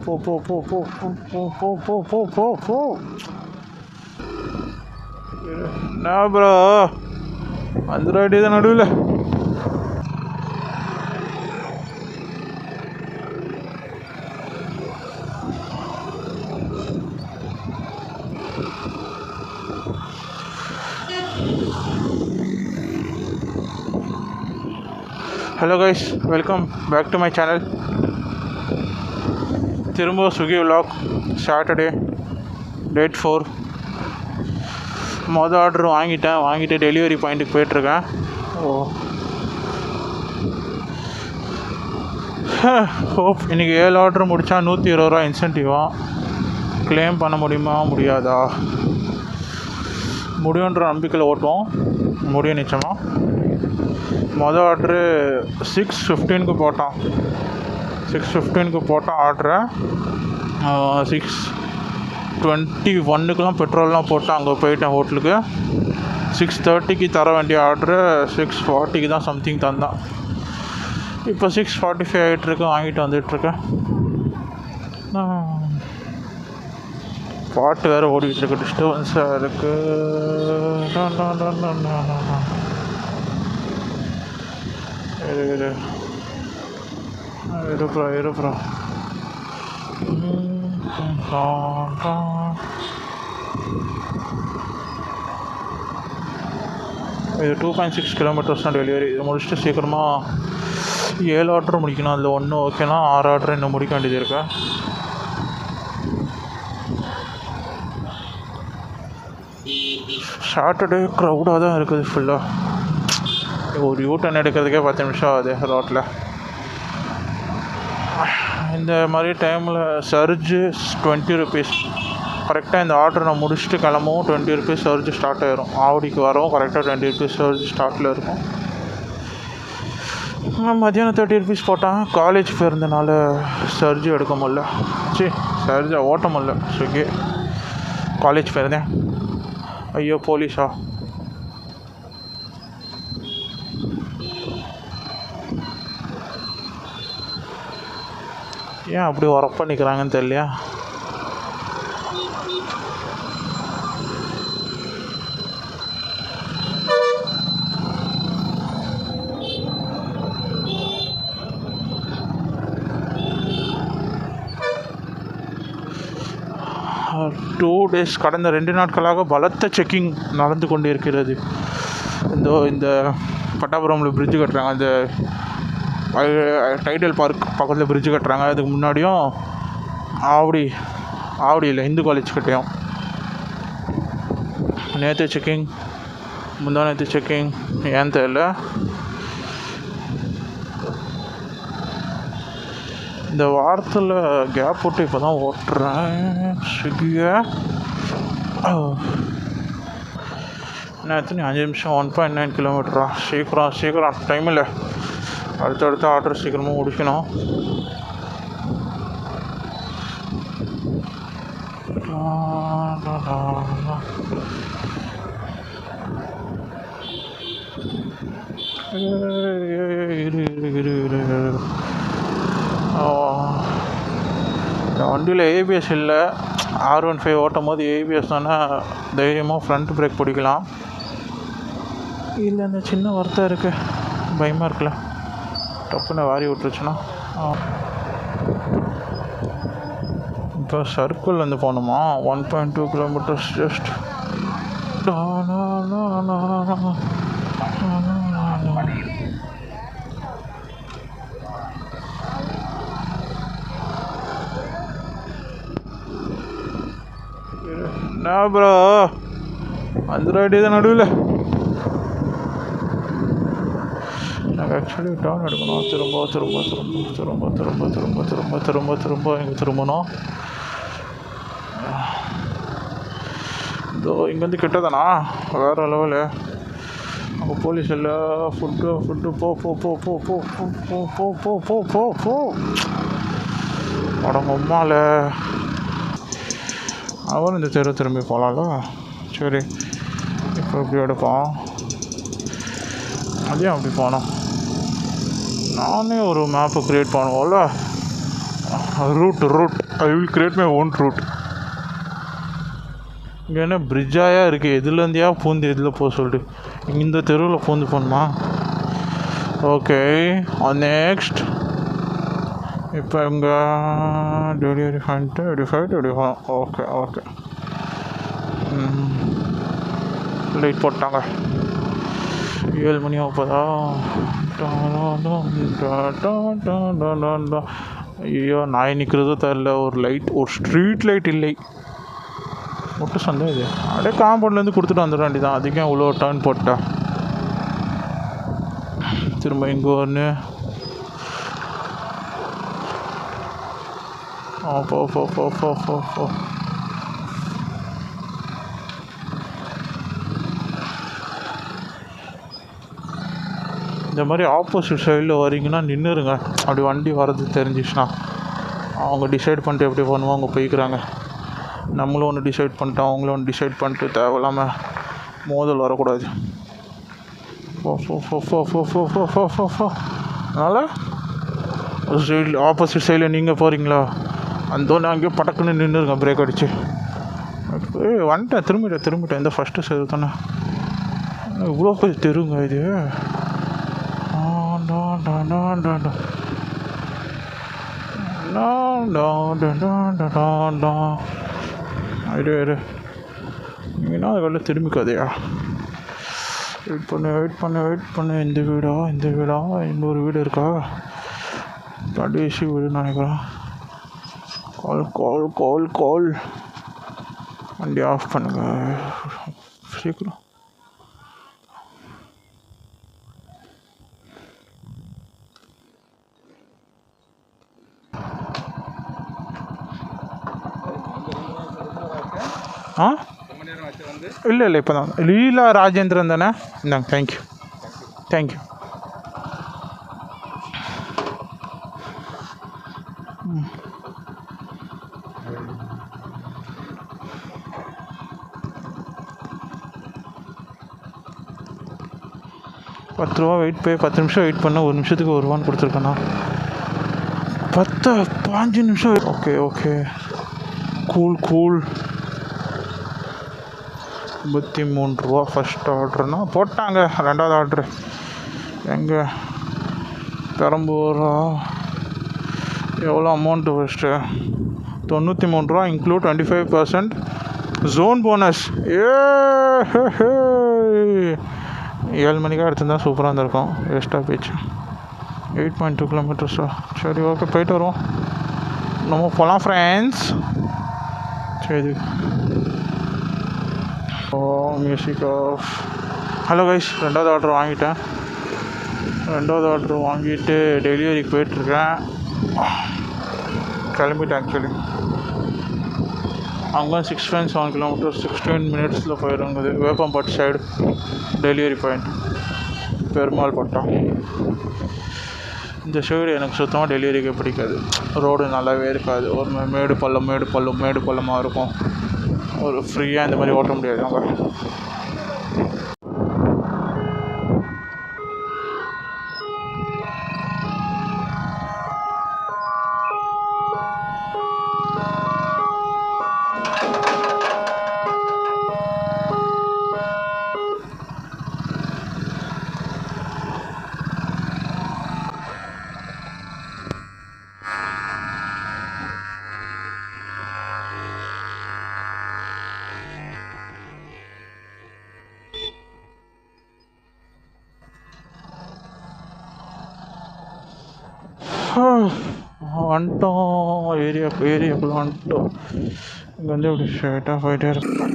போ போ போ போ போ போ போ போ போ போ. என்ன ப்ரோ வந்துட வேண்டியது நடுவில். Hello guys, welcome back to my channel. திரும்ப ஸ்விக்கி விலாக். Saturday date 4. மொதல் ஆர்டர் வாங்கிட்டு டெலிவரி பாயிண்ட்டுக்கு போயிட்டுருக்கேன். ஹோப் இன்றைக்கி 7 ஆர்டர் முடித்தா 120 ரூபா இன்சென்டிவாக கிளைம் பண்ண முடியுமா முடியாதா? முடியுன்ற நம்பிக்கையில் ஓட்டுவோம். முடியும் நிச்சயமாக. மொதல் ஆர்டரு 6:15 போட்டான். 6:15 போட்ட ஆர்டரை 6:21 பெட்ரோல்லாம் போட்டு அங்கே போயிட்டேன் ஹோட்டலுக்கு. 6:30 தர வேண்டிய ஆர்டரு 6:40 தான் சம்திங் தந்தான். இப்போ 6:45 ஆகிட்டுருக்கு. வாங்கிட்டு வந்துட்டுருக்கேன். பாட்டு வேறு ஓடிக்கிட்டுருக்கு. டிஸ்டர்பன்ஸாக இருக்குது. இருப்புறா இது 2.6 கிலோமீட்டர்ஸ் தான் டெலிவரி. இது முடிச்சுட்டு சீக்கிரமாக 7 ஆர்டர் முடிக்கணும். அதில் 1 ஓகேனா 6 ஆர்டர் இன்னும் முடிக்க வேண்டியது இருக்கு. சாட்டர்டே க்ரௌடாக தான் இருக்குது ஃபுல்லாக. ஒரு யூட்டன் எடுக்கிறதுக்கே 10 நிமிஷம் ஆகுது ரோட்டில். இந்த மாதிரி டைமில் சர்ஜு 20 ருபீஸ். கரெக்டாக இந்த ஆர்டர் நான் முடிச்சுட்டு கிளம்பவும் 20 ருபீஸ் சர்ஜு ஸ்டார்ட் ஆகிரும். ஆவடிக்கு வரவும் கரெக்டாக 20 ருபீஸ் சர்ஜு ஸ்டார்ட்டில் இருக்கும். மத்தியானம் 30 ருபீஸ் போட்டான். காலேஜ் போயிருந்தனால சர்ஜு எடுக்க முடியல. சர்ஜை ஓட்ட முடியல. ஸ்விக்கி காலேஜ் போயிருந்தேன். ஐயோ போலீஸா? ஏன் அப்படி ஒர்க் பண்ணிக்கிறாங்கன்னு தெரியலையா? கடந்த 2 நாட்களாக பலத்த செக்கிங் நடந்து கொண்டு இருக்கிறது. இந்த பட்டாபுரமில் பிரிட்ஜு கட்டுறாங்க. அந்த டைடல் பார்க் பக்கத்தில் பிரிட்ஜு கட்டுறாங்க. அதுக்கு முன்னாடியும் ஆவடியில் இந்து காலேஜ் கிட்டேயும் நேற்று செக்கிங், முந்தா நேற்று செக்கிங். ஏன் தெரியல. இந்த வாரத்தில் கேப் போட்டு இப்போ தான் ஓட்டுறேன் ஸ்விக்கியை. எத்தனை 5 நிமிஷம் 1.9 கிலோமீட்டரா? சீக்கிரம் டைம் இல்லை. அடுத்த ஆர்டர் சீக்கிரமாக முடிக்கணும். இந்த வண்டியில் ஏபிஎஸ் இல்லை. R15 ஓட்டும் போது ஏபிஎஸ் தானே தைரியமாக ஃப்ரண்ட் பிரேக் பிடிக்கலாம். இல்லை இந்த சின்ன வருத்தம் இருக்குது. பயமாக இருக்குல்ல, டப்புன்னு வாரி விட்டுருச்சுன்னா. இப்போ சர்க்கிள் வந்து போகணுமா? 1.2 கிலோமீட்டர்ஸ் ஜஸ்ட். என்ன ப்ரோ வந்துட வேண்டியது நடுவில். எனக்கு ஆக்சுவலி டர்ன் எடுக்கணும். திரும்ப இங்கே திரும்பணும். இதோ இங்கேருந்து கிட்டதானா வேறு லெவலு. அங்கே போலீஸ் இல்லை. ஃபுட்டு போ அடங்கம்மால. அவரும் இந்த தெரு திரும்பி போகலாம்ல. சரி, இப்போ இப்படி எடுப்போம். அதையும் அப்படி போனோம். நானே ஒரு மேப்பு க்ரியேட் பண்ணுவோம்ல. Route I will create my own route. இங்கே என்ன பிரிட்ஜாயா இருக்குது, எதுலேருந்தியா பூந்து எதில் போக சொல்லிட்டு இந்த தெருவில் பூந்து போகணுமா? Okay next. இப்போ இங்கே டெலிவரி பண்ணிட்டு எடுக்கலாம். Okay okay. லைட் போட்டாங்க. 7 மணி ஆகுதா? ஐயோ நாய் நிற்கிறதும் தெரில. ஒரு ஸ்ட்ரீட் லைட் இல்லை. மட்டும் சந்தேகம் இது அப்படியே காம்பவுண்ட்லேருந்து கொடுத்துட்டு வந்துட வேண்டியதான். அதுக்கே இவ்வளோ டர்ன் போட்டா. திரும்ப இங்கே ஒன்று. போ. இந்த மாதிரி ஆப்போசிட் சைடில் வரீங்கன்னா நின்றுருங்க. அப்படி வண்டி வர்றது தெரிஞ்சிச்சுன்னா அவங்க டிசைட் பண்ணிட்டு எப்படி பண்ணுவாங்க போய்க்கிறாங்க. நம்மளும் ஒன்று டிசைட் பண்ணிட்டோம், அவங்களும் ஒன்று டிசைட் பண்ணிட்டு தேவையில்லாமல் மோதல் வரக்கூடாது. அதனால் சைடில் ஆப்போசிட் சைடில் நீங்கள் போகிறீங்களா அந்த அங்கேயே படக்குன்னு நின்றுருங்க பிரேக் அடிச்சு. வந்துட்டேன் திரும்பிட்டேன். இந்த ஃபஸ்ட்டு சைடு தானே. இவ்வளோ போய் தெருங்க இது. நீங்கன்னா அதுக்குள்ள திரும்பிக்காதையா. வெயிட் பண்ணு. இந்த வீடா இன்னொரு வீடு இருக்கா? கடைசி வீடுன்னு நினைக்கிறேன். கால் வண்டி ஆஃப் பண்ணுங்க சீக்கிரம். இல்லை இப்போ தான் லீலா ராஜேந்திரன் தானே? இந்தாங்க. தேங்க்யூ. ₹10 10 நிமிஷம் வெயிட் பண்ணால் 1 நிமிஷத்துக்கு ₹1 கொடுத்துருக்கேண்ணா. 5 நிமிஷம். Okay cool. ₹53 ஃபஸ்ட் ஆர்டர்னா போட்டாங்க. 2வது ஆர்டரு எங்கே? பெரம்பூரா? எவ்வளோ amount first? ₹93 include 25% zone bonus. 7 மணிக்காக எடுத்துருந்தா சூப்பராக இருந்திருக்கும். வேஸ்ட்டாக போயிடுச்சு. 8.2 கிலோமீட்டர்ஸா? சரி ஓகே போயிட்டு வருவோம். நம்ம போகலாம் ஃப்ரெண்ட்ஸ். சரி மியூசிக் ஆஃப். ஹலோ கைஸ், 2வது ஆர்டர் வாங்கிட்டேன். 2வது ஆர்டர் வாங்கிட்டு டெலிவரிக்கு போயிட்டுருக்கேன். கிளம்பிட்டேன் ஆக்சுவலி. அங்கே 6.7 கிலோமீட்டர் 16 மினிட்ஸில் போயிடுங்குது. Veppampattu side delivery point Perumalpattam. இந்த சைடு எனக்கு சுத்தமாக டெலிவரிக்கு பிடிக்காது. ரோடு நல்லாவே இருக்காது. ஒரு மேடு பள்ளமாக இருக்கும். ஒரு ஃப்ரீயாக இந்த மாதிரி ஓட்ட முடியாது அங்கே. வந்துட்டோம். ஏரியாக்குள்ளே வந்துட்டோம். இங்கே வந்து இப்படி ஸ்ட்ரைட்டாக போயிட்டே இருக்கும்.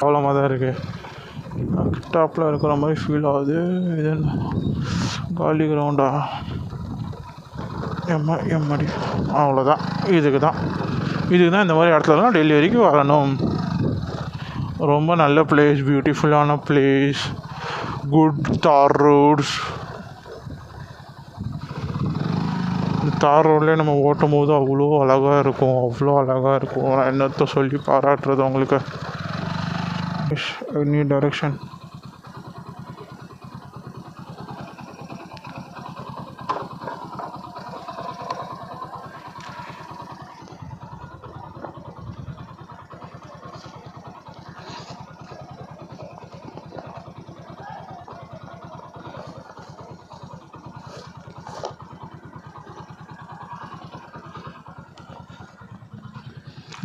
அவ்வளோமா தான் இருக்குது. டாப்பில் இருக்கிற மாதிரி ஃபீல் ஆகுது. இது காலி கிரவுண்டா? எம்மாடி அவ்வளோதான். இதுக்கு தான் இந்த மாதிரி இடத்துலலாம் டெலிவரிக்கு வரணும். ரொம்ப நல்ல பிளேஸ், பியூட்டிஃபுல்லான பிளேஸ், குட் தார் ரோட்ஸ். இந்த தார் ரோட்லேயே நம்ம ஓட்டும் போது அவ்வளோ அழகாக இருக்கும், அவ்வளோ அழகாக இருக்கும். நான் என்னத்தை சொல்லி பாராட்டுறது உங்களுக்கு. New direction.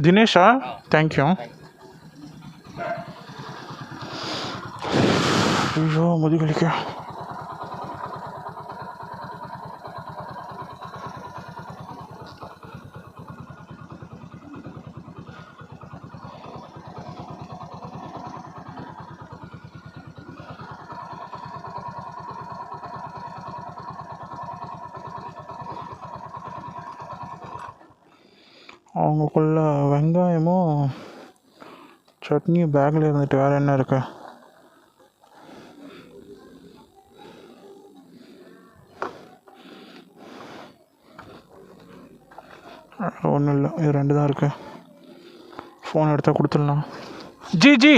தினேஷா, தேங்க்யூ. ஐயோ முதுகலிக்க. அவங்களுக்குள்ள வெங்காயமும் சட்னியும் பேக்கில் இருந்துட்டு வேறு என்ன இருக்கு? ஒன்றும் இல்லை, இது 2 தான் இருக்குது. ஃபோன் எடுத்தால் கொடுத்துடலாம். ஜி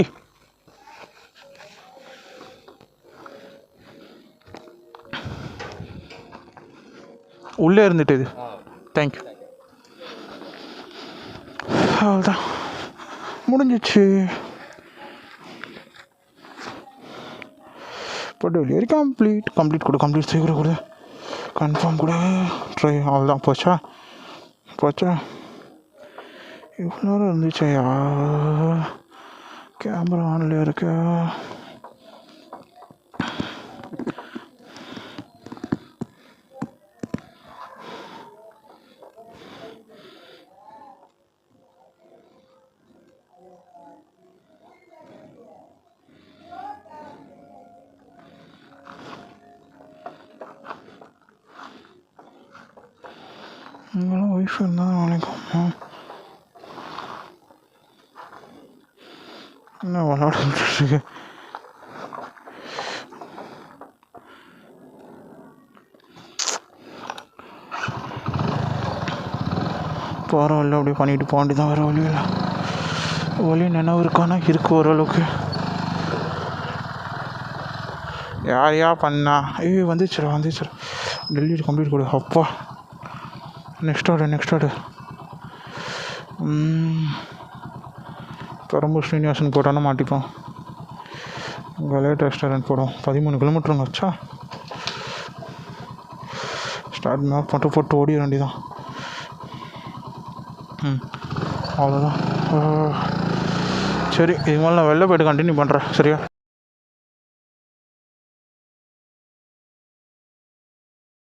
உள்ளே இருந்துட்டு இது. தேங்க்யூ. அவ்வளோதான், முடிஞ்சிச்சு. இப்போ டெலிவரி கம்ப்ளீட் சீக்கிரம் கொடு, கன்ஃபார்ம் கூட ட்ரை. அவ்வளோதான், போச்சா இவ்வளோ நேரம் இருந்துச்சையா? கேமரா ஆன்லேயே இருக்கா? உங்களும் ஒய்ஃப் இருந்தால் நாளைக்கும் என்ன விளாடுருக்கு? பரவாயில்ல, அப்படியே பண்ணிட்டு போக வேண்டியதான். வேறு வழி நினைவு இருக்கானா? இருக்கு ஓரளவுக்கு. யார் பண்ணா? வந்துச்சு. டெலிவரி கம்ப்ளீட் கொடு. அப்பா, நெக்ஸ்ட் ஆர்டர். பெரம்பூர் ஸ்ரீனிவாசன் போட்டானா மாட்டிப்போம். கலேட் ரெஸ்டாரண்ட் போடும். 13 கிலோமீட்டருங்க வச்சா. ஸ்டார்ட் மேப் மட்டும் போட்டு ஓடிட வேண்டியதான். அவ்வளோதான். சரி, இது மேலே நான் வெளில போய்ட்டு கண்டினியூ பண்ணுறேன். சரியா?